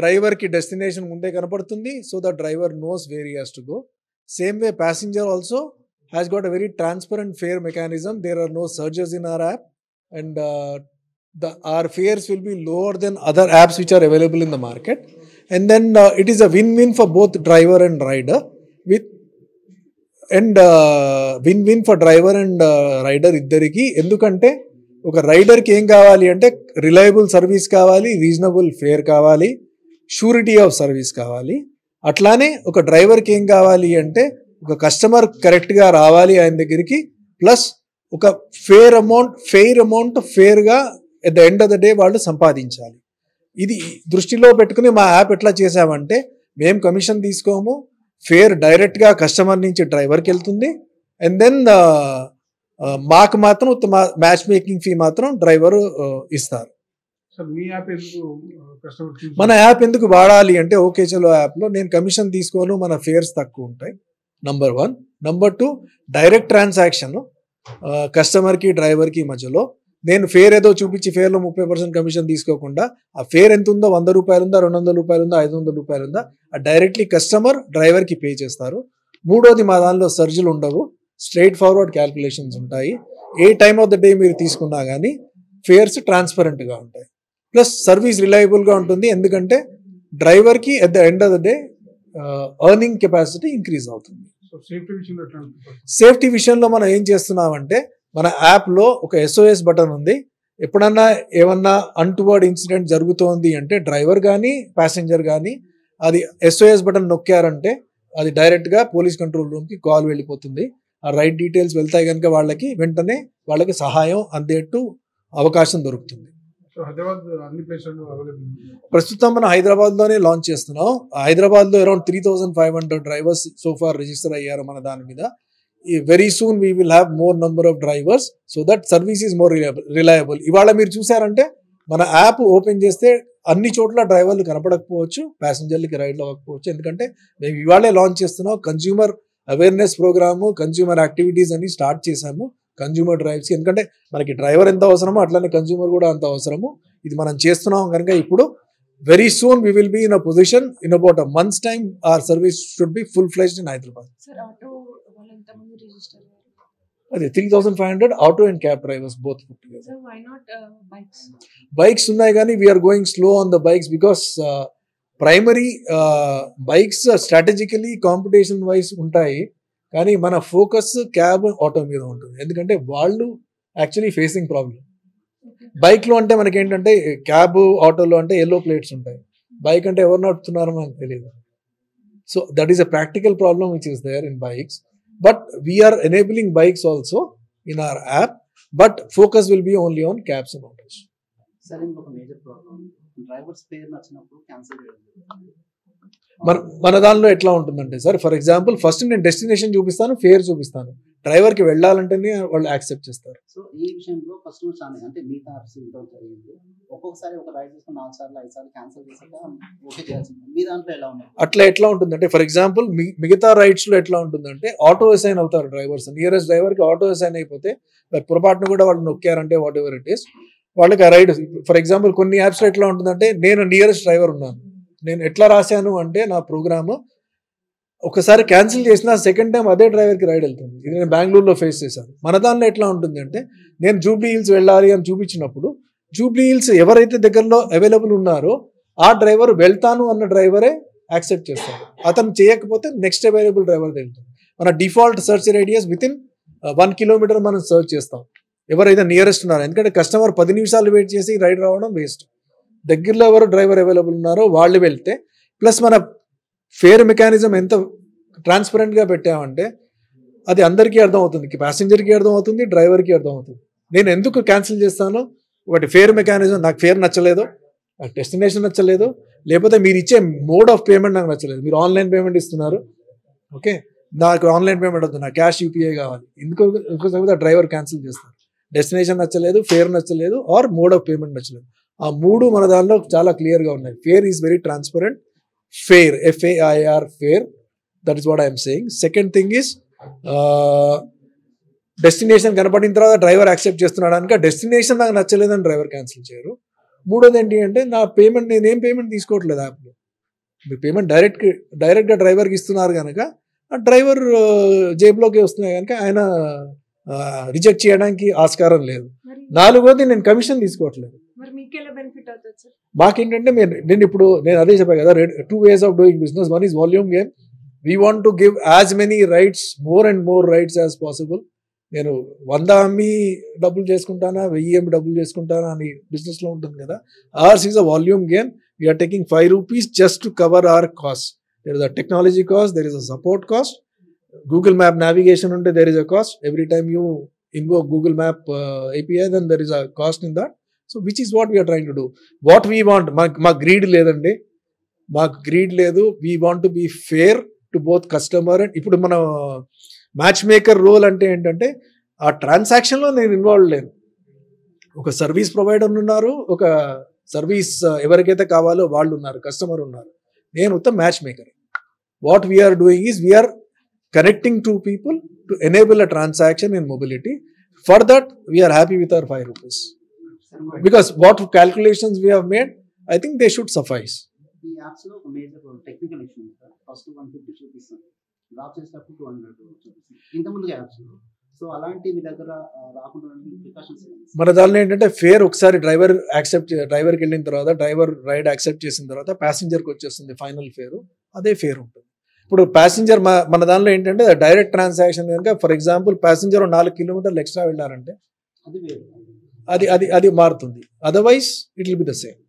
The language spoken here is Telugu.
డ్రైవర్ కి డెస్టినేషన్ ముందే కనపడుతుంది. So the driver nose wear he has to go. Same way passenger also has got a very transparent fare mechanism. There are no surges in our app, and our fares will be lower than other apps which are available in the market. And then it is a win-win for both driver and rider. Win-win for driver and rider ఇద్దరికి. ఎందుకంటే ఒక రైడర్కి ఏం కావాలి అంటే రిలయబుల్ సర్వీస్ కావాలి, రీజనబుల్ ఫేర్ కావాలి, షూరిటీ ఆఫ్ సర్వీస్ కావాలి. అట్లానే ఒక డ్రైవర్కి ఏం కావాలి అంటే ఒక కస్టమర్ కరెక్ట్గా రావాలి ఆయన దగ్గరికి, ప్లస్ ఒక ఫెయిర్ అమౌంట్ ఫేర్గా at the end of the day వాళ్ళు సంపాదించాలి. ఇది దృష్టిలో పెట్టుకుని మా యాప్ ఎట్లా చేసామంటే మేము కమిషన్ తీసుకోము, ఫేర్ డైరెక్ట్గా కస్టమర్ నుంచి డ్రైవర్కి వెళ్తుంది. అండ్ దెన్ మాకు మాత్రం మ్యాచ్ మేకింగ్ ఫీ మాత్రం డ్రైవర్ ఇస్తారు. మన యాప్ ఎందుకు వాడాలి అంటే ఓకే చలో యాప్లో నేను కమిషన్ తీసుకోను, మన ఫేర్స్ తక్కువ ఉంటాయి. నంబర్ 1. నంబర్ 2, డైరెక్ట్ ట్రాన్సాక్షన్ కస్టమర్కి డ్రైవర్కి మధ్యలో. నేను ఫేర్ ఏదో చూపించి ఫేర్లో 30% కమిషన్ తీసుకోకుండా ఆ ఫేర్ ఎంత ఉందో 100 రూపాయలు ఉందా, 200 రూపాయలు ఉందా, 500 రూపాయలు ఉందా, ఆ డైరెక్ట్లీ కస్టమర్ డ్రైవర్కి పే చేస్తారు. మూడోది మా దానిలో సర్జులు ఉండవు, స్ట్రైట్ ఫార్వర్డ్ క్యాల్కులేషన్స్ ఉంటాయి. ఏ టైమ్ ఆఫ్ ద డే మీరు తీసుకున్నా కానీ ఫేర్స్ ట్రాన్స్పరెంట్గా ఉంటాయి. ప్లస్ సర్వీస్ రిలయబుల్గా ఉంటుంది, ఎందుకంటే డ్రైవర్కి at the end of the day earning capacity increase అవుతుంది. సేఫ్టీ విషయంలో మనం ఏం చేస్తున్నామంటే మన యాప్లో ఒక SOS బటన్ ఉంది. ఎప్పుడన్నా ఏమన్నా అన్టువర్డ్ ఇన్సిడెంట్ జరుగుతోంది అంటే డ్రైవర్ కానీ ప్యాసింజర్ కానీ అది SOS బటన్ నొక్కారంటే అది డైరెక్ట్గా పోలీస్ కంట్రోల్ రూమ్కి కాల్ వెళ్ళిపోతుంది. ఆ రైట్ డీటెయిల్స్ వెళ్తాయి కనుక వాళ్ళకి వెంటనే వాళ్ళకి సహాయం అందేట్టు అవకాశం దొరుకుతుంది. ప్రస్తుతం మనం హైదరాబాద్లోనే లాంచ్ చేస్తున్నాం. హైదరాబాద్లో అరౌండ్ 3,500 డ్రైవర్స్ సోఫార్ రిజిస్టర్ అయ్యారు మన దాని మీద. Very soon we will have more number of drivers so that service is more reliable. ఇవాళ మీరు చూసారంటే మన యాప్ ఓపెన్ చేస్తే అన్ని చోట్ల డ్రైవర్లు కనపడకపోవచ్చు, ప్యాసింజర్లకి రైడ్లు అవ్వకపోవచ్చు. ఎందుకంటే మేము ఇవాళే లాంచ్ చేస్తున్నాం. Consumer awareness programme, consumer activities అని స్టార్ట్ చేశాము కన్జ్యూమర్ డ్రైవ్స్. ఎందుకంటే మనకి డ్రైవర్ ఎంత అవసరమో అట్లానే కన్జ్యూమర్ కూడా అంత అవసరము. ఇది మనం చేస్తున్నాం కనుక ఇప్పుడు very soon we will be in a position in about a months time our service should be full fledged in Hyderabad. అదే 3,500 auto and cab drivers both put together. Bikes ఉన్నాయి కానీ we're going slow on the bikes because primary bikes strategically competition wise ఉంటాయి, కానీ మన ఫోకస్ క్యాబ్ ఆటో మీద ఉంటుంది. ఎందుకంటే వాళ్ళు యాక్చువల్లీ ఫేసింగ్ ప్రాబ్లం. బైక్లో అంటే మనకి ఏంటంటే క్యాబ్ ఆటోలో అంటే ఎల్లో ప్లేట్స్ ఉంటాయి, బైక్ అంటే ఎవరు నడుపుతున్నారో మనకు తెలియదు. So that is a practical problem which is there in bikes. But we're enabling bikes also in our app, but focus will be only on cabs and autos. మన దానిలో ఎట్లా ఉంటుందంటే సార్, ఫర్ ఎగ్జాంపుల్ ఫస్ట్ నేను డెస్టినేషన్ చూపిస్తాను, ఫేర్ చూపిస్తాను, డ్రైవర్కి వెళ్ళాలంటేనే వాళ్ళు యాక్సెప్ట్ చేస్తారు. సో ఈ విషయంలో కస్టమర్స్ అంటే మిగతా యాప్స్ జరిగింది ఒక్కొక్కసారి ఒక రైడ్ చేసుకుని 4 సార్లు 5 సార్లు క్యాన్సిల్ చేసాక ఓకే చేయాల్సింది. మీ దాంట్లో ఎలా ఉంది? అట్లా ఎట్లా ఉంటుందంటే ఫర్ ఎగ్జాంపుల్ మిగతా రైడ్స్లో ఎట్లా ఉంటుందంటే ఆటో అసైన్ అవుతారు డ్రైవర్స్. నియరెస్ట్ డ్రైవర్కి ఆటో అసైన్ అయిపోతే పొరపాటును కూడా వాళ్ళు నొక్కారంటే వాట్ ఎవర్ ఇట్ ఈస్ వాళ్ళకి ఆ రైడ్. ఫర్ ఎగ్జాంపుల్ కొన్ని యాప్స్లో ఎట్లా ఉంటుందంటే నేను నియరెస్ట్ డ్రైవర్ ఉన్నాను, నేను ఎట్లా రాశాను అంటే నా ప్రోగ్రామ్ ఒకసారి క్యాన్సిల్ చేసిన సెకండ్ టైం అదే డ్రైవర్కి రైడ్ వెళ్తుంది. ఇది నేను బెంగళూరులో ఫేస్ చేశాను. మన దానిలో ఎట్లా ఉంటుంది అంటే నేను జూబ్లీ హిల్స్ వెళ్ళాలి అని చూపించినప్పుడు జూబ్లీ హిల్స్ ఎవరైతే దగ్గరలో అవైలబుల్ ఉన్నారో ఆ డ్రైవర్ వెళ్తాను అన్న డ్రైవరే యాక్సెప్ట్ చేస్తారు. అతను చేయకపోతే నెక్స్ట్ అవైలబుల్ డ్రైవర్ వెళ్తాం. మన default search radius within 1 kilometre మనం సర్చ్ చేస్తాం ఎవరైతే నియరెస్ట్ ఉన్నారో. ఎందుకంటే కస్టమర్ 10 నిమిషాలు వెయిట్ చేసి రైడ్ రావడం వేస్ట్. దగ్గరలో ఎవరు డ్రైవర్ అవైలబుల్ ఉన్నారో వాళ్ళు వెళ్తే, ప్లస్ మన ఫేర్ మెకానిజం ఎంత ట్రాన్స్పరెంట్గా పెట్టామంటే అది అందరికీ అర్థం అవుతుంది, ప్యాసింజర్కి అర్థం అవుతుంది, డ్రైవర్కి అర్థం అవుతుంది. నేను ఎందుకు క్యాన్సిల్ చేస్తాను, ఒకటి ఫేర్ మెకానిజం, నాకు ఫేర్ నచ్చలేదు, నాకు డెస్టినేషన్ నచ్చలేదు, లేకపోతే మీరు ఇచ్చే మోడ్ ఆఫ్ పేమెంట్ నాకు నచ్చలేదు. మీరు ఆన్లైన్ పేమెంట్ ఇస్తున్నారు, ఓకే నాకు ఆన్లైన్ పేమెంట్ వద్దు, నాకు క్యాష్ యూపీఐ కావాలి, ఇంకొక డ్రైవర్ క్యాన్సిల్ చేస్తారు. డెస్టినేషన్ నచ్చలేదు, ఫేర్ నచ్చలేదు, ఆర్ మోడ్ ఆఫ్ పేమెంట్ నచ్చలేదు. ఆ మూడు మన దానిలో చాలా క్లియర్గా ఉన్నాయి. Fair is very transparent. Fair FAIR fair, that is what I'm saying. Second thing is destination కనపడిన తర్వాత డ్రైవర్ యాక్సెప్ట్ చేస్తున్నాడు కనుక డెస్టినేషన్ నాకు నచ్చలేదని డ్రైవర్ క్యాన్సిల్ చేయరు. మూడోది ఏంటి అంటే నా పేమెంట్ నేనేం పేమెంట్ తీసుకోవట్లేదు యాప్లో. మీ పేమెంట్ డైరెక్ట్గా డ్రైవర్కి ఇస్తున్నారు కనుక ఆ డ్రైవర్ జేబులోకి వస్తున్నాయి కనుక ఆయన రిజెక్ట్ చేయడానికి ఆస్కారం లేదు. నాలుగోది నేను కమిషన్ తీసుకోవట్లేదు. మాకేంటంటే నేను అదే చెప్పాను కదా, 2 ways of doing business. One is volume game. We want to give as many rights, more and more rights as possible. నేను 100 అమ్మి డబ్బులు చేసుకుంటానా, 1000 అమ్మి డబ్బులు చేసుకుంటానా అని బిజినెస్లో ఉంటుంది కదా. ours is a volume game. We are taking 5 rupees just to cover our cost. There is a technology cost, there is a support cost. Google Map navigation unte there is a cost. Every time you invoke Google Map API, then there is a cost in that. So which is what we are trying to do. What we want, మా greed లేదండి, మాకు గ్రీడ్ లేదు. We want to be fair to both customer and. ఇప్పుడు మన మ్యాచ్ మేకర్ రోల్ అంటే ఏంటంటే ఆ ట్రాన్సాక్షన్లో నేను ఇన్వాల్వ్ లేను. ఒక సర్వీస్ ప్రొవైడర్ ఉన్నారు, ఒక సర్వీస్ ఎవరికైతే కావాలో వాళ్ళు ఉన్నారు, కస్టమర్ ఉన్నారు. నేను ఉత్త match maker. What we're doing is we're connecting two people to enable a transaction in mobility. For that, we are happy with our 5 rupees. Because what calculations we have made, I think they should suffice. ఈ యాప్స్ లో ఒక మేజర్ టెక్నికల్ ఇష్యూ ఉంది సార్. ఫస్ట్ 150 చూపిస్తుంది, డ్రాప్ చేసేటప్పుడు 200 చూపిస్తుంది ఇంతకుముందు యాప్స్ లో. సో అలాంటి మీ దగ్గర రాకుండా ప్రికాషన్స్ మన దానిలో ఏంటంటే ఫేర్ ఒకసారి డ్రైవర్కి వెళ్ళిన తర్వాత, డ్రైవర్ రైడ్ యాక్సెప్ట్ చేసిన తర్వాత ప్యాసింజర్కి వచ్చేస్తుంది ఫైనల్ ఫేరు. అదే ఫేర్ ఉంటుంది. ఇప్పుడు ప్యాసింజర్ మన దానిలో ఏంటంటే డైరెక్ట్ ట్రాన్సాక్షన్ కనుక, ఫర్ ఎగ్జాంపుల్ ప్యాసింజర్ 4 కిలోమీటర్లు ఎక్స్ట్రా వెళ్ళారంటే అది మారుతుంది. Otherwise it will be the same.